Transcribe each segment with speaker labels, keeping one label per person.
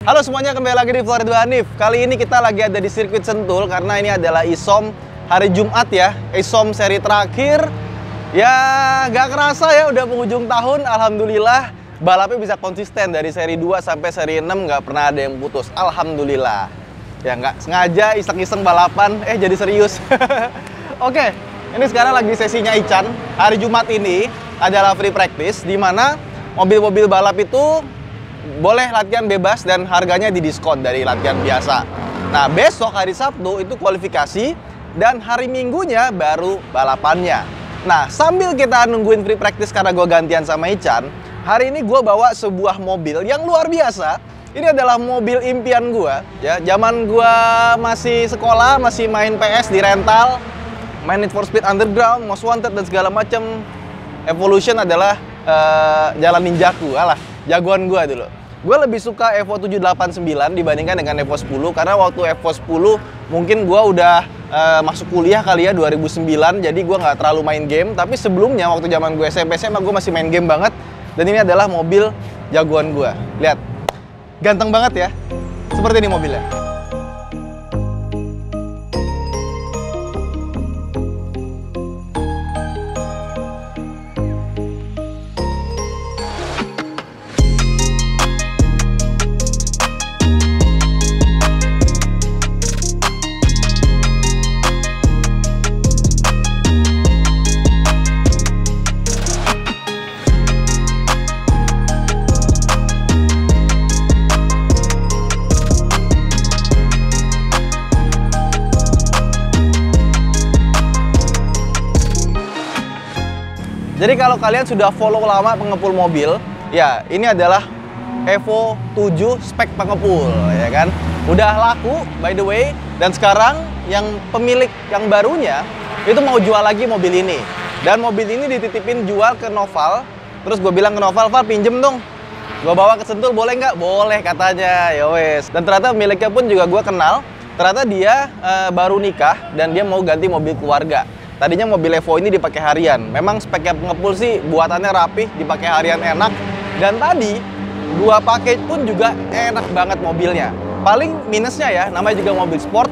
Speaker 1: Halo semuanya, kembali lagi di Vlog Ridwan Hanif. Kali ini kita lagi ada di sirkuit Sentul karena ini adalah ISOM hari Jumat ya. ISOM seri terakhir. Ya gak kerasa ya udah penghujung tahun. Alhamdulillah balapnya bisa konsisten dari seri 2 sampai seri 6 gak pernah ada yang putus. Alhamdulillah. Ya nggak sengaja iseng-iseng balapan jadi serius. Oke, ini sekarang lagi sesinya Ican. Hari Jumat ini adalah free practice di mana mobil-mobil balap itu boleh latihan bebas dan harganya didiskon dari latihan biasa. Nah, besok hari Sabtu itu kualifikasi dan hari Minggunya baru balapannya. Nah, sambil kita nungguin free practice karena gue gantian sama Ican, hari ini gue bawa sebuah mobil yang luar biasa. Ini adalah mobil impian gue. Ya, zaman gue masih sekolah, masih main PS di rental, main Need for Speed Underground, Most Wanted dan segala macam. Evolution adalah jalan ninjaku, jagoan gue dulu. Gue lebih suka Evo 789 dibandingkan dengan Evo 10 karena waktu Evo 10 mungkin gue udah masuk kuliah kali ya 2009, jadi gue nggak terlalu main game. Tapi sebelumnya waktu zaman gue SMP SMA gue masih main game banget. Dan ini adalah mobil jagoan gue. Lihat, ganteng banget ya. Seperti ini mobilnya. Jadi kalau kalian sudah follow lama pengepul mobil, ya ini adalah Evo 7 spek pengepul, ya kan? Udah laku, by the way, dan sekarang yang pemilik yang barunya itu mau jual lagi mobil ini. Dan mobil ini dititipin jual ke Noval. Terus gue bilang ke Noval, "Val, pinjem dong. Gue bawa ke Sentul, boleh nggak?" "Boleh," katanya. Ya wes. Dan ternyata pemiliknya pun juga gue kenal. Ternyata dia baru nikah dan dia mau ganti mobil keluarga. Tadinya mobil Evo ini dipakai harian. Memang speknya pengepul sih buatannya rapih, dipakai harian enak. Dan tadi gua pakai pun juga enak banget mobilnya. Paling minusnya ya, namanya juga mobil sport,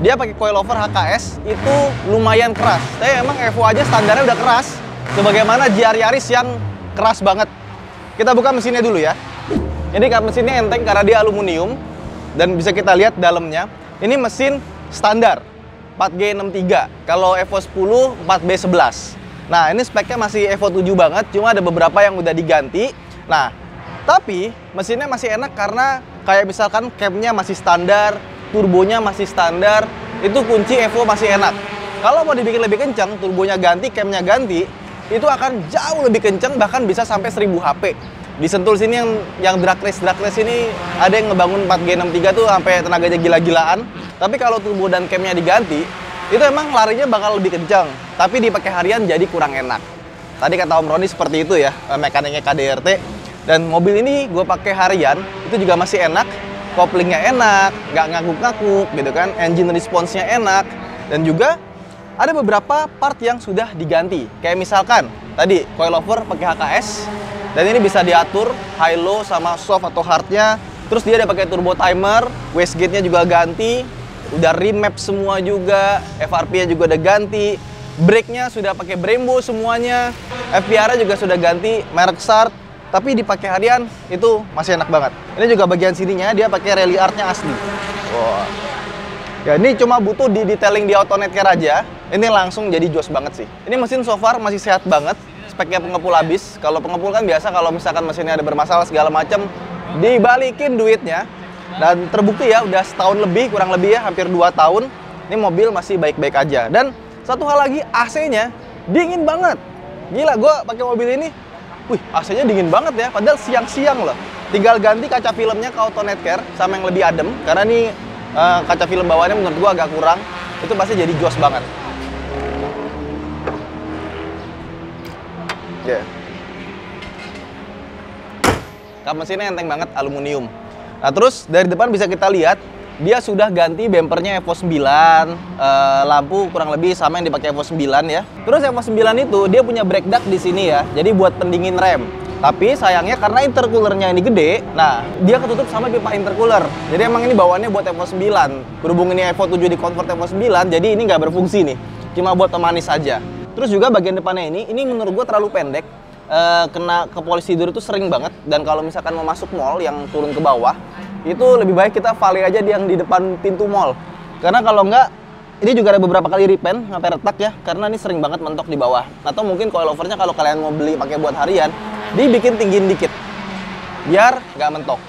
Speaker 1: dia pakai coilover HKS itu lumayan keras. Tapi emang Evo aja standarnya udah keras. Sebagaimana GR Yaris yang keras banget. Kita buka mesinnya dulu ya. Ini mesinnya enteng karena dia aluminium dan bisa kita lihat dalamnya. Ini mesin standar 4G63, kalau Evo 10 4B11. Nah, ini speknya masih Evo 7 banget, cuma ada beberapa yang udah diganti. Nah, tapi mesinnya masih enak karena kayak misalkan camnya masih standar, turbonya masih standar, itu kunci Evo masih enak. Kalau mau dibikin lebih kencang, turbonya ganti, camnya ganti, itu akan jauh lebih kencang, bahkan bisa sampai 1000 HP. Di Sentul sini yang drag race ini ada yang ngebangun 4G63 tuh sampai tenaganya gila-gilaan. Tapi kalau turbo dan camnya diganti, itu emang larinya bakal lebih kencang. Tapi dipakai harian jadi kurang enak. Tadi kata Om Roni seperti itu ya, mekaniknya KDRT. Dan mobil ini gue pakai harian, itu juga masih enak. Koplingnya enak, nggak ngakuk-ngakuk gitu kan. Engine response-nya enak. Dan juga ada beberapa part yang sudah diganti. Kayak misalkan, tadi coilover pakai HKS. Dan ini bisa diatur high low sama soft atau hardnya. Terus dia ada pakai turbo timer, wastegate-nya juga ganti, udah remap semua juga, FRP-nya juga udah ganti, brake-nya sudah pakai Brembo semuanya, FPR-nya juga sudah ganti, merek Sart, tapi dipakai harian itu masih enak banget. Ini juga bagian sininya dia pakai rally art-nya asli. Wow. Ya ini cuma butuh di detailing di Autonet Care aja, ini langsung jadi jos banget sih. Ini mesin so far masih sehat banget. Speknya pengepul habis. Kalau pengepul kan biasa kalau misalkan mesinnya ada bermasalah segala macam dibalikin duitnya. Dan terbukti ya udah setahun lebih, kurang lebih ya hampir 2 tahun. Ini mobil masih baik-baik aja. Dan satu hal lagi, AC-nya dingin banget. Gila, gue pakai mobil ini, wih AC-nya dingin banget ya. Padahal siang-siang loh. Tinggal ganti kaca filmnya ke Autonet Care sama yang lebih adem. Karena ini kaca film bawahnya menurut gue agak kurang. Itu pasti jadi jos banget. Yeah. Kap mesinnya enteng banget, aluminium. Nah terus dari depan bisa kita lihat dia sudah ganti bempernya Evo 9, lampu kurang lebih sama yang dipakai Evo 9 ya. Terus Evo 9 itu dia punya brake duct di sini ya, jadi buat pendingin rem. Tapi sayangnya karena intercoolernya ini gede, nah dia ketutup sama pipa intercooler. Jadi emang ini bawaannya buat Evo 9. Berhubung ini Evo 7 di convert Evo 9, jadi ini nggak berfungsi nih. Cuma buat pemanis aja. Terus juga bagian depannya ini menurut gue terlalu pendek. Kena ke polisi tidur itu sering banget. Dan kalau misalkan mau masuk mall yang turun ke bawah, itu lebih baik kita valet aja yang di depan pintu mall. Karena kalau nggak, ini juga ada beberapa kali repaint sampai retak ya, karena ini sering banget mentok di bawah. Atau mungkin coilovernya kalau kalian mau beli pakai buat harian, dibikin tinggiin dikit biar nggak mentok.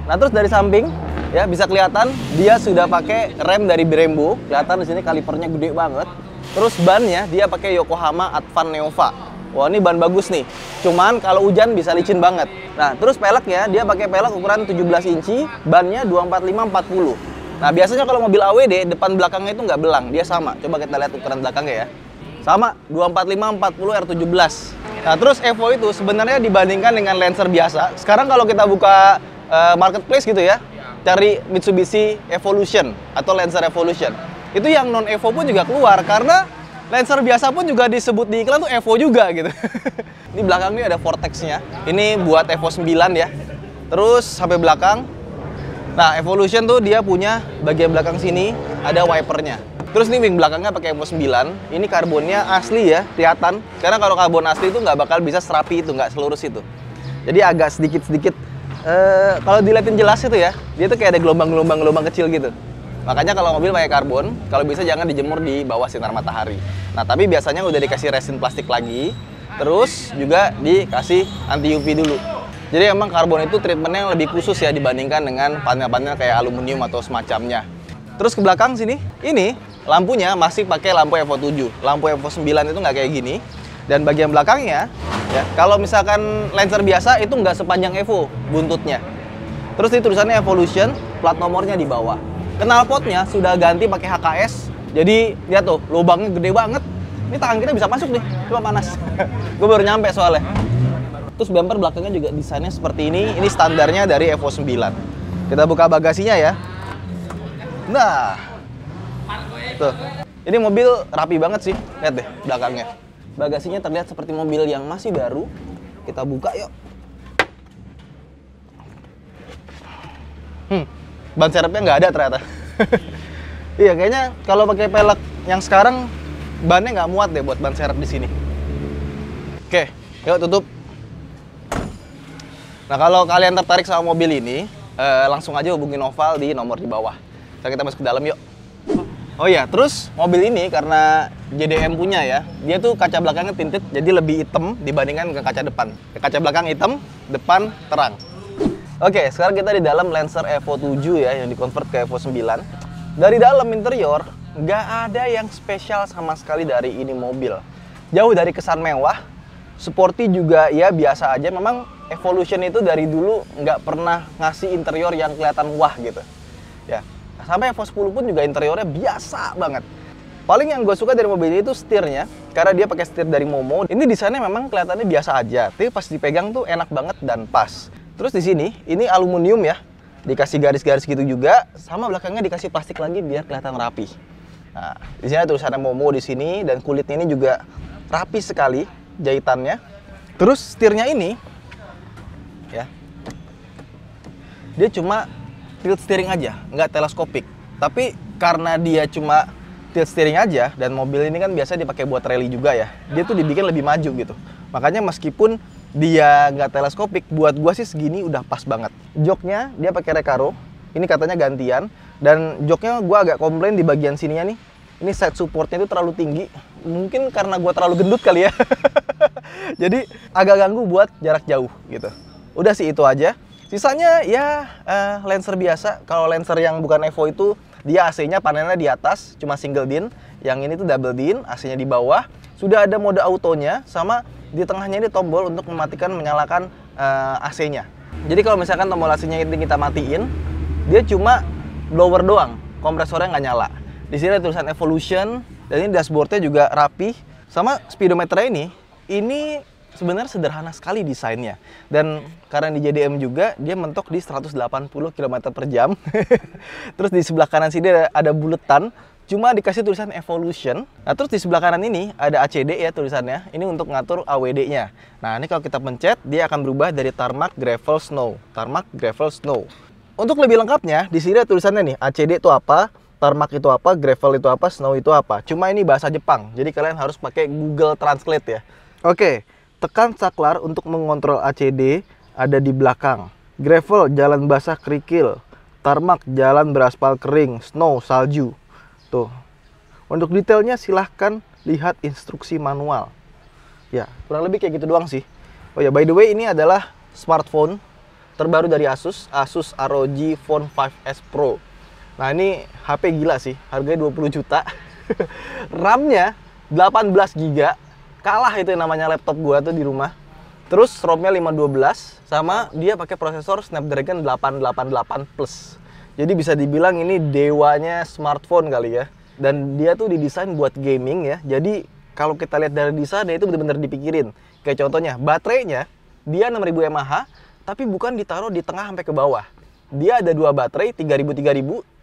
Speaker 1: Nah terus dari samping ya bisa kelihatan dia sudah pakai rem dari Brembo. Kelihatan di sini kalipernya gede banget. Terus bannya dia pakai Yokohama Advan Neova. Wah ini ban bagus nih. Cuman kalau hujan bisa licin banget. Nah terus peleknya dia pakai pelek ukuran 17 inci, bannya 245/40. Nah biasanya kalau mobil AWD depan belakangnya itu nggak belang, dia sama. Coba kita lihat ukuran belakangnya ya. Sama 245/40 R17. Nah terus Evo itu sebenarnya dibandingkan dengan Lancer biasa, sekarang kalau kita buka marketplace gitu ya, cari Mitsubishi Evolution atau Lancer Evolution, itu yang non Evo pun juga keluar karena Lancer biasa pun juga disebut di iklan tuh Evo juga gitu. Di belakang ini ada Vortex-nya, ini buat Evo 9 ya. Terus sampai belakang, nah Evolution tuh dia punya bagian belakang sini ada wipernya. Terus nih wing belakangnya pakai Evo 9, ini karbonnya asli ya, kelihatan. Karena kalau karbon asli itu nggak bakal bisa serapi itu, nggak selurus itu. Jadi agak sedikit-sedikit, kalau dilihatin jelas itu ya, dia tuh kayak ada gelombang kecil gitu. Makanya kalau mobil pakai karbon, kalau bisa jangan dijemur di bawah sinar matahari. Nah tapi biasanya udah dikasih resin plastik lagi, terus juga dikasih anti UV dulu. Jadi emang karbon itu treatmentnya yang lebih khusus ya dibandingkan dengan panel-panel kayak aluminium atau semacamnya. Terus ke belakang sini, ini lampunya masih pakai lampu Evo 7. Lampu Evo 9 itu nggak kayak gini. Dan bagian belakangnya, ya, kalau misalkan Lancer biasa itu nggak sepanjang Evo buntutnya. Terus di tulisannya Evolution, plat nomornya di bawah. Knalpotnya sudah ganti pakai HKS. Jadi lihat tuh, lubangnya gede banget. Ini tangan kita bisa masuk nih, cuma panas. Gue baru nyampe soalnya. Terus bumper belakangnya juga desainnya seperti ini. Ini standarnya dari Evo 9. Kita buka bagasinya ya. Nah, tuh, ini mobil rapi banget sih, lihat deh belakangnya. Bagasinya terlihat seperti mobil yang masih baru. Kita buka yuk. Ban serepnya nggak ada ternyata. Iya, kayaknya kalau pakai pelek yang sekarang bannya nggak muat deh buat ban serep di sini. Oke, yuk tutup. Nah kalau kalian tertarik sama mobil ini, langsung aja hubungin Oval di nomor di bawah. Sekarang kita masuk ke dalam yuk. Oh iya, terus mobil ini karena JDM punya ya, dia tuh kaca belakangnya tinted jadi lebih hitam dibandingkan ke kaca depan. Kaca belakang hitam, depan terang. Oke, sekarang kita di dalam Lancer Evo 7 ya, yang dikonvert ke Evo 9. Dari dalam interior, nggak ada yang spesial sama sekali dari ini mobil. Jauh dari kesan mewah, sporty juga ya biasa aja. Memang Evolution itu dari dulu nggak pernah ngasih interior yang kelihatan wah gitu. Ya. Sampai Evo 10 pun juga interiornya biasa banget. Paling yang gue suka dari mobil ini tuh setirnya, karena dia pakai setir dari Momo. Ini desainnya memang kelihatannya biasa aja, tapi pas dipegang tuh enak banget dan pas. Terus di sini, ini aluminium ya, dikasih garis-garis gitu juga, sama belakangnya dikasih plastik lagi biar kelihatan rapi. Nah, di sini ada tulisannya Momo di sini dan kulitnya ini juga rapi sekali jahitannya. Terus setirnya ini, ya, dia cuma tilt steering aja, nggak teleskopik. Tapi karena dia cuma tilt steering aja, dan mobil ini kan biasa dipakai buat rally juga ya, dia tuh dibikin lebih maju gitu. Makanya meskipun dia nggak teleskopik, buat gua sih segini udah pas banget. Joknya dia pakai Recaro, ini katanya gantian. Dan joknya gua agak komplain di bagian sininya nih. Ini side supportnya itu terlalu tinggi. Mungkin karena gua terlalu gendut kali ya. Jadi agak ganggu buat jarak jauh gitu. Udah sih itu aja. Sisanya ya Lancer biasa. Kalau Lancer yang bukan Evo itu dia AC-nya panelnya di atas, cuma single din. Yang ini tuh double din, AC-nya di bawah. Sudah ada mode autonya, sama di tengahnya ini tombol untuk mematikan menyalakan AC-nya. Jadi kalau misalkan tombol AC-nya ini kita matiin, dia cuma blower doang, kompresornya nggak nyala. Di sini ada tulisan Evolution, dan ini dashboardnya juga rapi. Sama speedometer ini sebenarnya sederhana sekali desainnya. Dan karena di JDM juga, dia mentok di 180 km per jam. Terus di sebelah kanan sini ada buletan. cuma dikasih tulisan Evolution. Nah, terus di sebelah kanan ini ada ACD ya tulisannya. Ini untuk ngatur AWD-nya. Nah, ini kalau kita pencet, dia akan berubah dari Tarmac, Gravel, Snow. Tarmac, Gravel, Snow. Untuk lebih lengkapnya, di sini ada tulisannya nih, ACD itu apa, Tarmac itu apa, Gravel itu apa, Snow itu apa. Cuma ini bahasa Jepang, jadi kalian harus pakai Google Translate ya. Oke, tekan saklar untuk mengontrol ACD, ada di belakang. Gravel, jalan basah kerikil. Tarmac, jalan beraspal kering. Snow, salju. Tuh. Untuk detailnya silahkan lihat instruksi manual. Ya, kurang lebih kayak gitu doang sih. Oh ya, by the way, ini adalah smartphone terbaru dari Asus, Asus ROG Phone 5S Pro. Nah, ini HP gila sih, harganya 20 juta. RAM-nya 18 GB. Kalah itu yang namanya laptop gua tuh di rumah. Terus ROM-nya 512 sama dia pakai prosesor Snapdragon 888 Plus. Jadi bisa dibilang ini dewanya smartphone kali ya. Dan dia tuh didesain buat gaming ya. Jadi kalau kita lihat dari desainnya itu benar-benar dipikirin. Kayak contohnya baterainya dia 6000 mAh tapi bukan ditaruh di tengah sampai ke bawah. Dia ada dua baterai 3000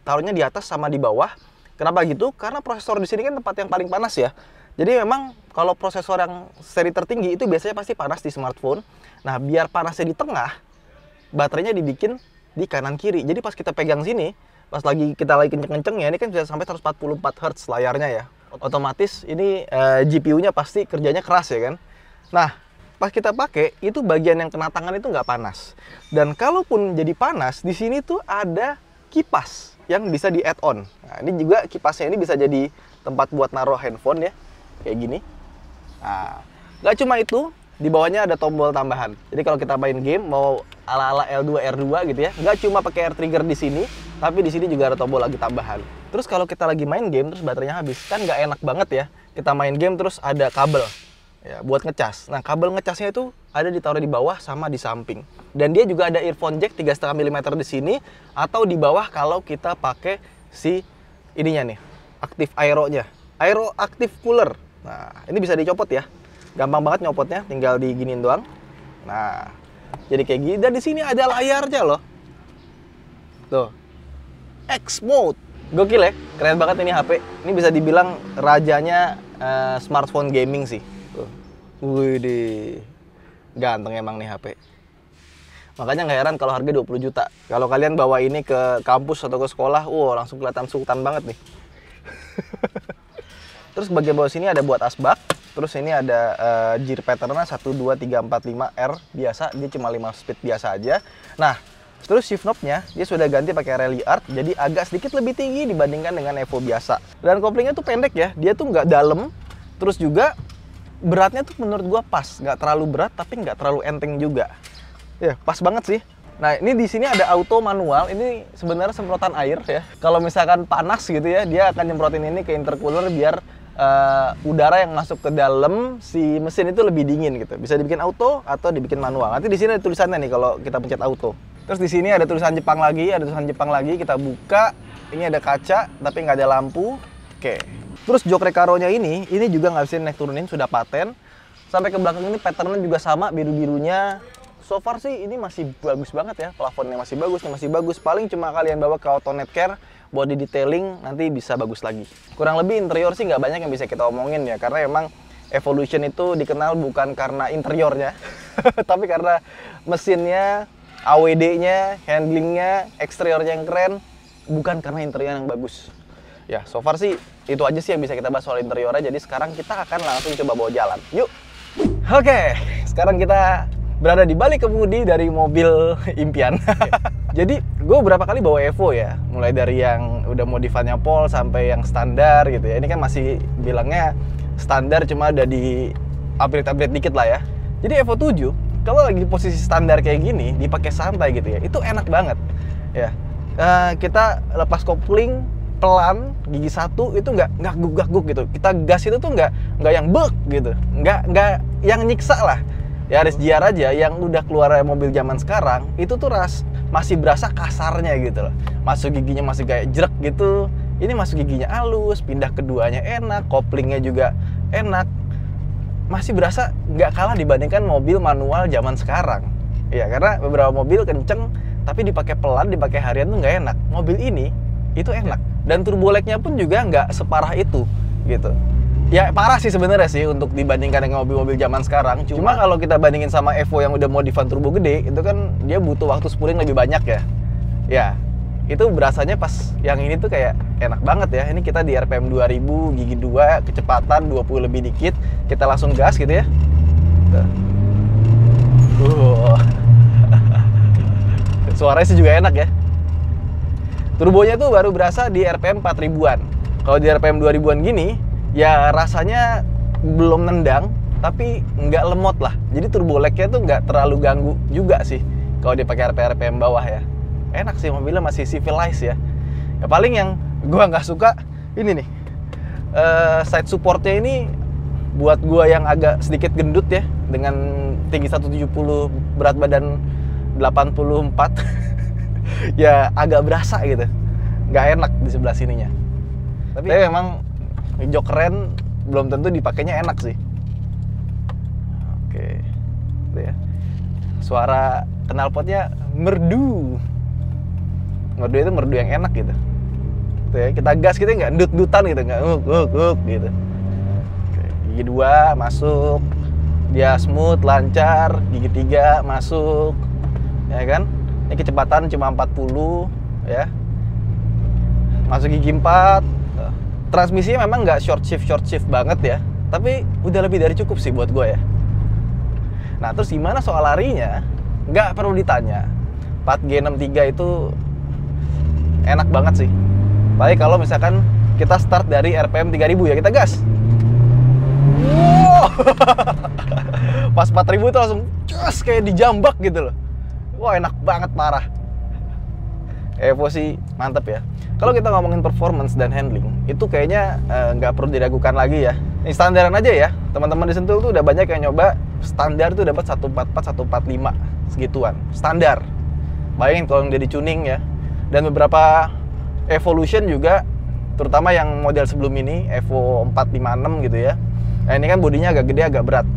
Speaker 1: taruhnya di atas sama di bawah. Kenapa gitu? Karena prosesor di sini kan tempat yang paling panas ya. Jadi memang kalau prosesor yang seri tertinggi itu biasanya pasti panas di smartphone. Nah, biar panasnya di tengah, baterainya dibikin di kanan kiri. Jadi pas kita pegang sini, pas kita lagi kenceng-kenceng ya, ini kan bisa sampai 144 Hz layarnya ya. Otomatis ini GPU-nya pasti kerjanya keras ya kan. Nah, pas kita pakai itu bagian yang kena tangan itu nggak panas. Dan kalaupun jadi panas, di sini tuh ada kipas yang bisa di add on. Nah, ini juga kipasnya ini bisa jadi tempat buat naruh handphone ya, kayak gini. Nah, nggak cuma itu, di bawahnya ada tombol tambahan. Jadi kalau kita main game mau ala-ala L2 R2 gitu ya, nggak cuma pakai air trigger di sini, tapi di sini juga ada tombol lagi tambahan. Terus kalau kita lagi main game terus baterainya habis, kan nggak enak banget ya. Kita main game terus ada kabel ya buat ngecas. Nah, kabel ngecasnya itu ada ditaruh di bawah sama di samping. Dan dia juga ada earphone jack 3,5 mm di sini atau di bawah kalau kita pakai si ininya nih, aktif aeronya. Aero active cooler. Nah, ini bisa dicopot ya. Gampang banget nyopotnya, tinggal diginiin doang. Nah, jadi kayak gini. Dan di sini ada layarnya loh. Tuh. X mode. Gokil ya, keren banget ini HP. Ini bisa dibilang rajanya smartphone gaming sih. Tuh. Widih. Ganteng emang nih HP. Makanya nggak heran kalau harga 20 juta. Kalau kalian bawa ini ke kampus atau ke sekolah, langsung kelihatan sultan banget nih. Terus bagian bawah sini ada buat asbak. Terus ini ada gear patternnya 1, 2, 3, 4, 5 R biasa. Dia cuma 5 speed biasa aja. Nah, terus shift knob-nya dia sudah ganti pakai rally art. Jadi agak sedikit lebih tinggi dibandingkan dengan Evo biasa. Dan koplingnya tuh pendek ya. Dia tuh nggak dalam. Terus juga beratnya tuh menurut gua pas. Nggak terlalu berat tapi nggak terlalu enteng juga. Ya, pas banget sih. Nah, ini di sini ada auto manual. Ini sebenarnya semprotan air ya. Kalau misalkan panas gitu ya, dia akan nyemprotin ini ke intercooler biar udara yang masuk ke dalam si mesin itu lebih dingin gitu. Bisa dibikin auto atau dibikin manual. Nanti di sini ada tulisannya nih kalau kita pencet auto. Terus di sini ada tulisan Jepang lagi, Kita buka. Ini ada kaca, tapi nggak ada lampu. Oke. Terus jok Recaro-nya ini juga nggak bisa naik turunin, sudah paten. Sampai ke belakang ini patternnya juga sama, biru-birunya. So far sih ini masih bagus banget ya, plafonnya masih bagus. Paling cuma kalian bawa ke AutoNet Care buat di detailing nanti bisa bagus lagi. Kurang lebih interior sih nggak banyak yang bisa kita omongin ya, karena emang Evolution itu dikenal bukan karena interiornya, tapi karena mesinnya, AWD-nya, handlingnya, eksteriornya yang keren, bukan karena interior yang bagus. Ya, so far sih itu aja sih yang bisa kita bahas soal interiornya. Jadi sekarang kita akan langsung coba bawa jalan. Yuk! Oke, sekarang kita berada di balik kemudi dari mobil impian. Jadi gue beberapa kali bawa Evo ya, mulai dari yang udah modifannya Pol sampai yang standar gitu ya. Ini kan masih bilangnya standar, cuma ada di upgrade dikit lah ya. Jadi Evo 7 kalau lagi di posisi standar kayak gini, dipakai santai gitu ya, itu enak banget ya. Kita lepas kopling pelan, gigi satu itu nggak gugak gitu. Kita gas itu tuh nggak yang bek gitu, nggak yang nyiksa lah. Ya RSGR aja yang udah keluar mobil zaman sekarang itu tuh masih berasa kasarnya gitu loh. Masuk giginya masih kayak jerek gitu. Ini masuk giginya halus, pindah keduanya enak, koplingnya juga enak. Masih berasa nggak kalah dibandingkan mobil manual zaman sekarang. Ya karena beberapa mobil kenceng tapi dipakai pelan, dipakai harian tuh nggak enak. Mobil ini itu enak. dan turbo lag-nya pun juga nggak separah itu gitu. Ya parah sih sebenarnya sih untuk dibandingkan dengan mobil-mobil zaman sekarang. Cuma kalau kita bandingin sama Evo yang udah modifan turbo gede, itu kan dia butuh waktu spooling lebih banyak ya. Ya, itu berasanya pas yang ini tuh kayak enak banget ya. Ini kita di RPM 2000, gigi 2, kecepatan 20 lebih dikit, kita langsung gas gitu ya. Suaranya sih juga enak ya. Turbonya tuh baru berasa di RPM 4000-an. Kalau di RPM 2000-an gini, ya rasanya belum nendang, tapi nggak lemot lah. Jadi turbo lag-nya tuh nggak terlalu ganggu juga sih kalau dipakai RPM bawah ya. Enak sih, mobilnya masih civilized ya. Ya paling yang gua nggak suka ini nih, side supportnya ini buat gua yang agak sedikit gendut ya, dengan tinggi 170, berat badan 84. Ya agak berasa gitu, nggak enak di sebelah sininya. Tapi memang jok keren belum tentu dipakainya enak sih. Oke, itu ya. Suara knalpotnya merdu. Merdu itu merdu yang enak gitu. Tuh ya, kita gas kita nggak dut-dutan gitu, nggak gitu. Oke, gigi 2 masuk, dia smooth, lancar. Gigi 3 masuk, ya kan? Ini kecepatan cuma 40 ya. Masuk gigi 4. Transmisinya memang nggak short shift banget ya, tapi udah lebih dari cukup sih buat gue ya. Nah terus gimana soal larinya? Nggak perlu ditanya. 4G63 itu enak banget sih. Apalagi kalau misalkan kita start dari RPM 3000 ya, kita gas. Wow. Pas 4000 itu langsung cus kayak dijambak gitu loh. Wah enak banget parah. Evo sih mantep ya. Kalau kita ngomongin performance dan handling, itu kayaknya nggak perlu diragukan lagi ya. Ini standaran aja ya. Teman-teman di Sentul tuh udah banyak yang nyoba standar tuh dapat 144, 145 segituan. Standar. Bayangin kalau dia di tuning ya. Dan beberapa Evolution juga, terutama yang model sebelum ini, Evo 456 gitu ya. Nah ini kan bodinya agak gede, agak berat.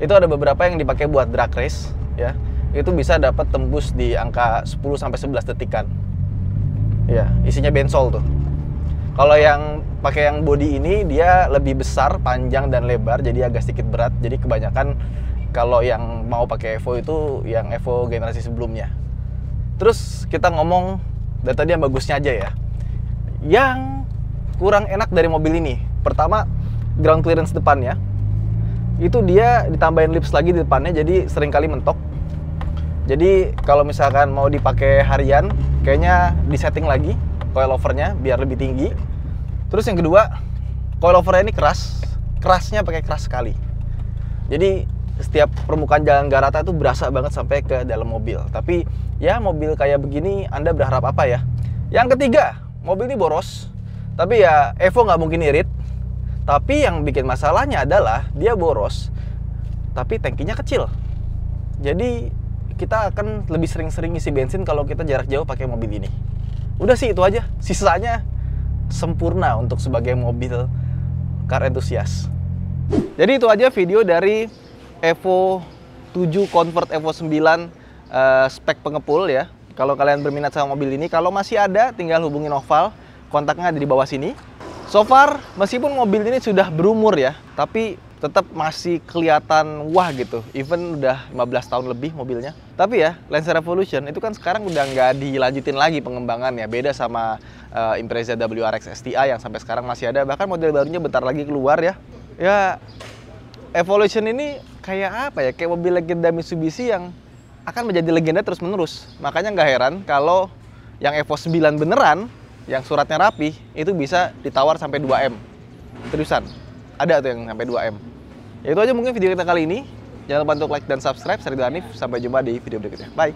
Speaker 1: Itu ada beberapa yang dipakai buat drag race ya. Itu bisa dapat tembus di angka 10-11 detikan. Ya, isinya bensol tuh. Kalau yang pakai yang body ini dia lebih besar, panjang dan lebar, jadi agak sedikit berat. Jadi kebanyakan kalau yang mau pakai Evo itu yang Evo generasi sebelumnya. Terus kita ngomong dari tadi yang bagusnya aja ya. Yang kurang enak dari mobil ini, pertama ground clearance depannya. Itu dia ditambahin lips lagi di depannya, jadi seringkali mentok. Jadi kalau misalkan mau dipakai harian, kayaknya disetting lagi coilovernya biar lebih tinggi. Terus yang kedua, coilovernya ini keras, kerasnya pakai keras sekali. Jadi setiap permukaan jalan nggak rata itu berasa banget sampai ke dalam mobil. Tapi ya mobil kayak begini, Anda berharap apa ya? Yang ketiga, mobil ini boros. Tapi ya Evo nggak mungkin irit. Tapi yang bikin masalahnya adalah dia boros, tapi tangkinya kecil. Jadi kita akan lebih sering-sering isi bensin kalau kita jarak jauh pakai mobil ini. Udah sih itu aja. Sisanya sempurna untuk sebagai mobil car enthusiast. Jadi itu aja video dari Evo 7 Convert Evo 9 spek pengepul ya. Kalau kalian berminat sama mobil ini, kalau masih ada tinggal hubungi Noval. Kontaknya ada di bawah sini. So far, meskipun mobil ini sudah berumur ya, tapi tetap masih kelihatan wah gitu. Even udah 15 tahun lebih mobilnya. Tapi ya, Lancer Evolution itu kan sekarang udah nggak dilanjutin lagi pengembangannya. Beda sama Impreza WRX STI yang sampai sekarang masih ada. Bahkan model barunya bentar lagi keluar ya. Ya, Evolution ini kayak apa ya? Kayak mobil legenda Mitsubishi yang akan menjadi legenda terus-menerus. Makanya nggak heran kalau yang Evo 9 beneran, yang suratnya rapi, itu bisa ditawar sampai 2M. Seriusan. Ada tuh yang sampai 2M. Ya itu aja mungkin video kita kali ini. Jangan lupa untuk like dan subscribe. Saya Ridho Hanif. Sampai jumpa di video berikutnya. Bye.